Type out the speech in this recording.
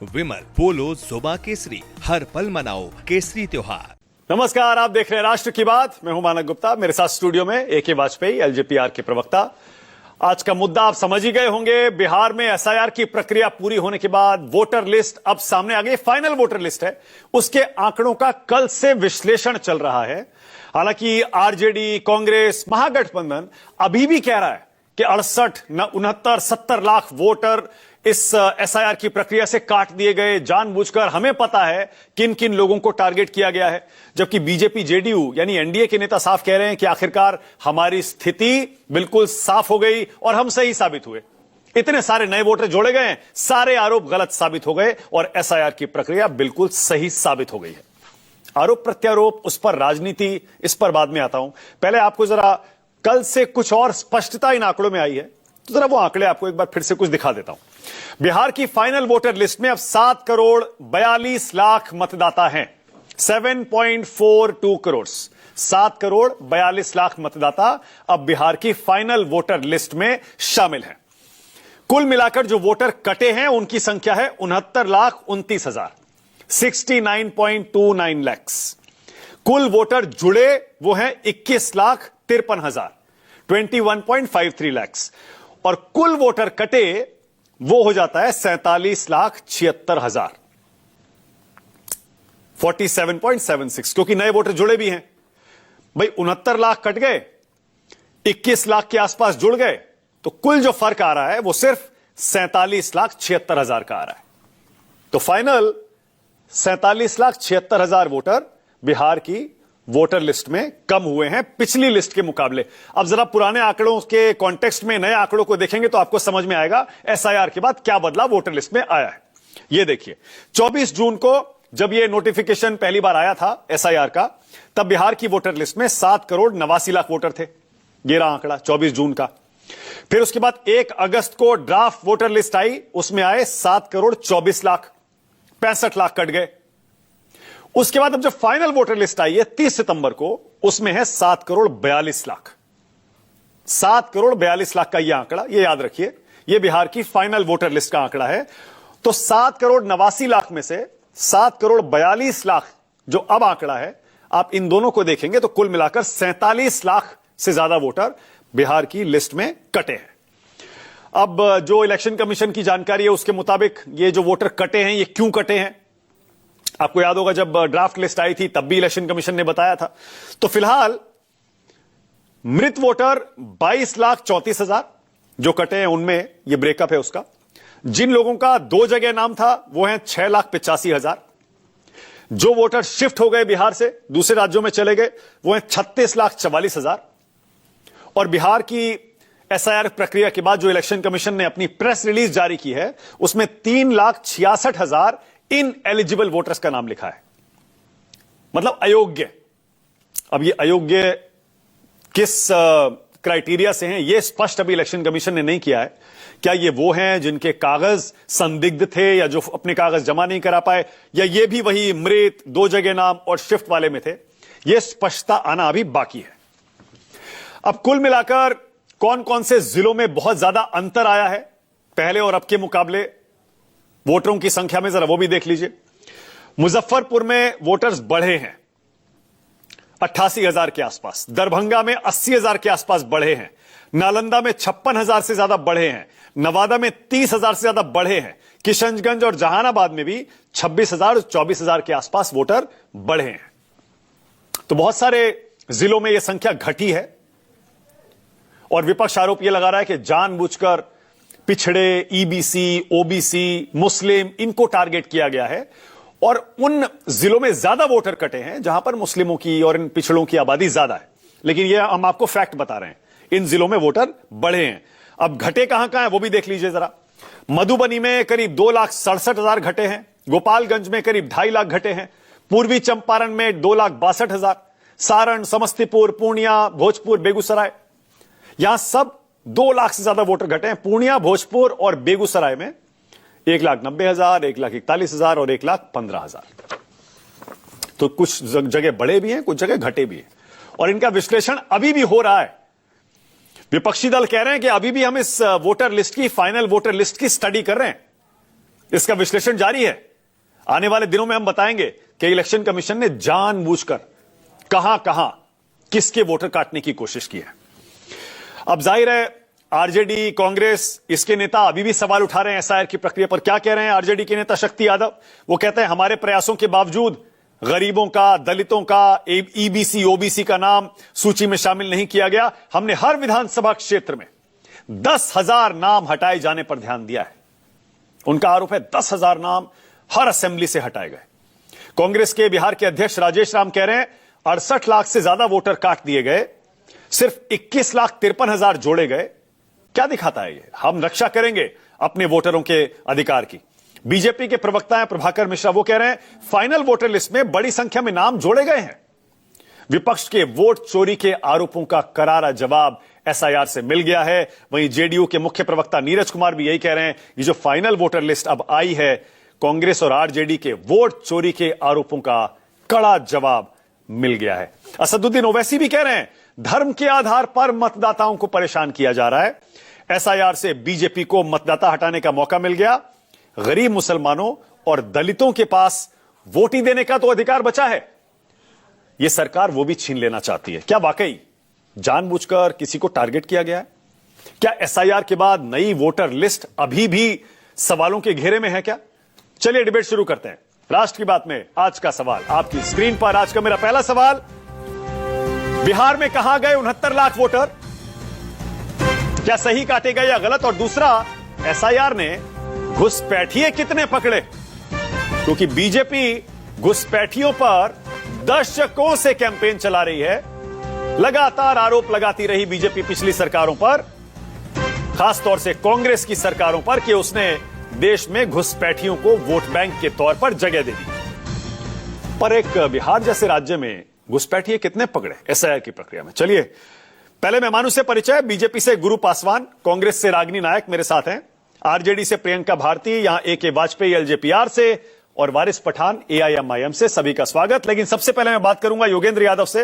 विमल पोलो जोबा केसरी, हर पल मनाओ केसरी त्योहार। नमस्कार, आप देख रहे हैं राष्ट्र की बात। मैं हूं मानक गुप्ता, मेरे साथ स्टूडियो में AK वाजपेयी, LJPR के प्रवक्ता। आज का मुद्दा आप समझ ही गए होंगे। बिहार में SIR की प्रक्रिया पूरी होने के बाद वोटर लिस्ट अब सामने आ गई। फाइनल वोटर लिस्ट है, उसके आंकड़ों का कल से विश्लेषण चल रहा है। हालांकि RJD, कांग्रेस, महागठबंधन अभी भी कह रहा है कि 68, 69, 70 लाख वोटर इस SIR की प्रक्रिया से काट दिए गए जानबूझकर। हमें पता है किन किन लोगों को टारगेट किया गया है, जबकि BJP JDU यानी NDA के नेता साफ कह रहे हैं कि आखिरकार हमारी स्थिति बिल्कुल साफ हो गई और हम सही साबित हुए। इतने सारे नए वोटर जोड़े गए, सारे आरोप गलत साबित हो गए और SIR की प्रक्रिया बिल्कुल सही साबित हो गई है। आरोप प्रत्यारोप, उस पर राजनीति, इस पर बाद में आता हूं। पहले आपको जरा कल से कुछ और स्पष्टता इन आंकड़ों में आई है, तो जरा वो आंकड़े आपको एक बार फिर से कुछ दिखा देता हूं। बिहार की फाइनल वोटर लिस्ट में अब 7 करोड़ 42 लाख मतदाता हैं। 7.42 करोड़, 7 करोड़ 42 लाख मतदाता अब बिहार की फाइनल वोटर लिस्ट में शामिल हैं। कुल मिलाकर जो वोटर कटे हैं उनकी संख्या है 69,29,000, 69.29 लाख। कुल वोटर जुड़े वो हैं 21,53,000, 21.53 लाख। और कुल वोटर कटे वो हो जाता है 47,76,000, 47.76, क्योंकि नए वोटर जुड़े भी हैं। भाई 69 लाख कट गए, 21 लाख के आसपास जुड़ गए, तो कुल जो फर्क आ रहा है वो सिर्फ 47,76,000 का आ रहा है। तो फाइनल 47,76,000 वोटर बिहार की वोटर लिस्ट में कम हुए हैं पिछली लिस्ट के मुकाबले। अब जरा पुराने आंकड़ों के कॉन्टेक्स्ट में नए आंकड़ों को देखेंगे तो आपको समझ में आएगा SIR के बाद क्या बदलाव वोटर लिस्ट में आया है। यह देखिए, 24 जून को जब यह नोटिफिकेशन पहली बार आया था SIR का, तब बिहार की वोटर लिस्ट में 7 करोड़ 89 लाख वोटर थे। यह रहा आंकड़ा 24 जून का। फिर उसके बाद 1 अगस्त को ड्राफ्ट वोटर लिस्ट आई, उसमें आए 7 करोड़ 24 लाख, 65 लाख कट गए। उसके बाद अब जब फाइनल वोटर लिस्ट आई है 30 सितंबर को, उसमें है 7 करोड़ 42 लाख। 7 करोड़ 42 लाख का यह आंकड़ा, यह याद रखिए, यह बिहार की फाइनल वोटर लिस्ट का आंकड़ा है। तो 7 करोड़ 89 लाख में से 7 करोड़ 42 लाख जो अब आंकड़ा है, आप इन दोनों को देखेंगे तो कुल मिलाकर 47 लाख से ज्यादा वोटर बिहार की लिस्ट में कटे हैं। अब जो इलेक्शन कमीशन की जानकारी है उसके मुताबिक ये जो वोटर कटे हैं, ये क्यों कटे हैं? आपको याद होगा जब ड्राफ्ट लिस्ट आई थी तब भी इलेक्शन कमीशन ने बताया था। तो फिलहाल मृत वोटर 22,34,000 जो कटे हैं, उनमें यह ब्रेकअप है उसका। जिन लोगों का 2 जगह नाम था वो हैं 6,85,000। जो वोटर शिफ्ट हो गए बिहार से दूसरे राज्यों में चले गए वो हैं 36,44,000। और बिहार की SIR प्रक्रिया के बाद जो इलेक्शन कमीशन ने अपनी प्रेस रिलीज जारी की है, उसमें 3,66,000 इन एलिजिबल वोटर्स का नाम लिखा है, मतलब अयोग्य। अब ये अयोग्य किस क्राइटेरिया से हैं, ये स्पष्ट अभी इलेक्शन कमीशन ने नहीं किया है। क्या ये वो हैं जिनके कागज संदिग्ध थे या जो अपने कागज जमा नहीं करा पाए, या ये भी वही मृत, 2 जगह नाम और शिफ्ट वाले में थे? ये स्पष्टता आना अभी बाकी है। अब कुल मिलाकर कौन कौन से जिलों में बहुत ज्यादा अंतर आया है पहले और अब के मुकाबले वोटरों की संख्या में, जरा वो भी देख लीजिए। मुजफ्फरपुर में वोटर्स बढ़े हैं 88,000 के आसपास, दरभंगा में 80,000 के आसपास बढ़े हैं, नालंदा में 56,000 से ज्यादा बढ़े हैं, नवादा में 30,000 से ज्यादा बढ़े हैं, किशनगंज और जहानाबाद में भी 26,000 और 24,000 के आसपास वोटर बढ़े हैं। तो बहुत सारे जिलों में यह संख्या घटी है और विपक्ष आरोप यह लगा रहा है कि जानबूझकर पिछड़े, EBC, OBC, मुस्लिम, इनको टारगेट किया गया है और उन जिलों में ज्यादा वोटर कटे हैं जहां पर मुस्लिमों की और इन पिछड़ों की आबादी ज्यादा है। लेकिन यह हम आपको फैक्ट बता रहे हैं, इन जिलों में वोटर बढ़े हैं। अब घटे कहां कहां है वो भी देख लीजिए जरा। मधुबनी में करीब 2,67,000 घटे हैं, गोपालगंज में करीब 2.5 लाख घटे हैं, पूर्वी चंपारण में 2,62,000, सारण, समस्तीपुर, पूर्णिया, भोजपुर, बेगूसराय, यहां सब 2 लाख से ज्यादा वोटर घटे हैं। पूर्णिया, भोजपुर और बेगूसराय में 1,90,000, 1,41,000 और 1,15,000। तो कुछ जगह बढ़े भी हैं, कुछ जगह घटे भी हैं और इनका विश्लेषण अभी भी हो रहा है। विपक्षी दल कह रहे हैं कि अभी भी हम इस वोटर लिस्ट की, फाइनल वोटर लिस्ट की स्टडी कर रहे हैं। इसका विश्लेषण जारी है। आने वाले दिनों में हम बताएंगे कि इलेक्शन कमीशन ने जानबूझकर कहां कहां किसके वोटर काटने की कोशिश की है। अब जाहिर है आरजेडी, कांग्रेस, इसके नेता अभी भी सवाल उठा रहे हैं एसआईआर की प्रक्रिया पर। क्या कह रहे हैं आरजेडी के नेता शक्ति यादव? वो कहते हैं हमारे प्रयासों के बावजूद गरीबों का, दलितों का, ईबीसी, ओबीसी का नाम सूची में शामिल नहीं किया गया। हमने हर विधानसभा क्षेत्र में 10,000 नाम हटाए जाने पर ध्यान दिया है। उनका आरोप है 10,000 नाम हर असेंबली से हटाए गए। कांग्रेस के बिहार के अध्यक्ष राजेश राम कह रहे हैं 68 लाख से ज्यादा वोटर काट दिए गए, सिर्फ 21,53,000 जोड़े गए। क्या दिखाता है ये? हम रक्षा करेंगे अपने वोटरों के अधिकार की। बीजेपी के प्रवक्ता हैं प्रभाकर मिश्रा, वो कह रहे हैं फाइनल वोटर लिस्ट में बड़ी संख्या में नाम जोड़े गए हैं। विपक्ष के वोट चोरी के आरोपों का करारा जवाब एसआईआर से मिल गया है। वहीं जेडीयू के मुख्य प्रवक्ता नीरज कुमार भी यही कह रहे हैं कि जो फाइनल वोटर लिस्ट अब आई है, कांग्रेस और आरजेडी के वोट चोरी के आरोपों का कड़ा जवाब मिल गया है। असदुद्दीन ओवैसी भी कह रहे हैं धर्म के आधार पर मतदाताओं को परेशान किया जा रहा है। एसआईआर से बीजेपी को मतदाता हटाने का मौका मिल गया। गरीब मुसलमानों और दलितों के पास वोट ही देने का तो अधिकार बचा है, यह सरकार वो भी छीन लेना चाहती है। क्या वाकई जानबूझकर किसी को टारगेट किया गया है? क्या एसआईआर के बाद नई वोटर लिस्ट अभी भी सवालों के घेरे में है क्या? चलिए डिबेट शुरू करते हैं। राष्ट्र की बात में आज का सवाल आपकी स्क्रीन पर। आज का मेरा पहला सवाल, बिहार में कहां गए 69 लाख वोटर? क्या सही काटे गए या गलत? और दूसरा, एसआईआर ने घुसपैठिए कितने पकड़े? क्योंकि बीजेपी घुसपैठियों पर दशकों से कैंपेन चला रही है, लगातार आरोप लगाती रही बीजेपी पिछली सरकारों पर, खासतौर से कांग्रेस की सरकारों पर, कि उसने देश में घुसपैठियों को वोट बैंक के तौर पर जगह दे दी। पर एक बिहार जैसे राज्य में घुसपैठिए कितने पकड़े एसआईआर की प्रक्रिया में? चलिए पहले मेहमानों से परिचय। बीजेपी से गुरु पासवान, कांग्रेस से रागिनी नायक मेरे साथ हैं, आरजेडी से प्रियंका भारती, यहां एके वाजपेयी एलजेपीआर से, और वारिस पठान एआईएमआईएम से। सभी का स्वागत। लेकिन सबसे पहले मैं बात करूंगा योगेंद्र यादव से।